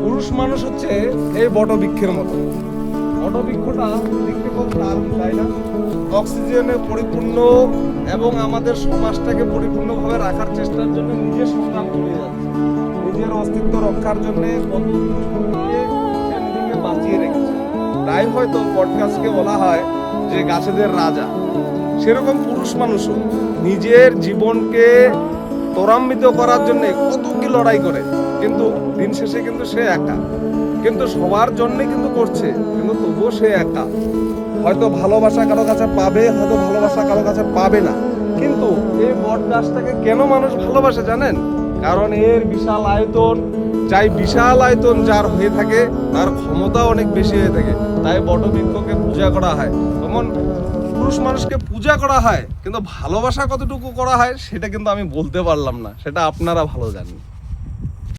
পুরুষ মানুষ হচ্ছে এই বটবৃক্ষের মতো। বটবৃক্ষটা দেখতে খুব দারুণ, তাই না? অক্সিজেনে পরিপূর্ণ এবং আমাদের সমাজটাকে পরিপূর্ণভাবে রাখার চেষ্টার জন্য নিজের সংগ্রাম চালিয়ে যাচ্ছে। নিজের অস্তিত্ব রক্ষার জন্য কত কিছু দিয়ে সে নিজেকে বাঁচিয়ে রেখেছে। তাই হয়তো পডকাস্টকে বলা হয় যে গাছেদের রাজা। সেরকম পুরুষ মানুষও নিজের জীবনকে ত্বরান্বিত করার জন্য কত কি লড়াই করে, কিন্তু দিন শেষে কিন্তু সে একা। কিন্তু সবার জন্যে কিন্তু করছে, কিন্তু তবুও সে একা। হয়তো ভালোবাসা কারো কাছে পাবে, হয়তো ভালোবাসা কারো কাছে পাবে না। কিন্তু এই বট গাছটাকে কেন মানুষ ভালোবাসে জানেন? কারণ এর বিশাল আয়তন, বিশাল আয়তন যার হয়ে থাকে তার ক্ষমতা অনেক বেশি হয়ে থাকে। তাই বটবৃক্ষকে পূজা করা হয়। যেমন পুরুষ মানুষকে পূজা করা হয়, কিন্তু ভালোবাসা কতটুকু করা হয় সেটা কিন্তু আমি বলতে পারলাম না, সেটা আপনারা ভালো জানেন।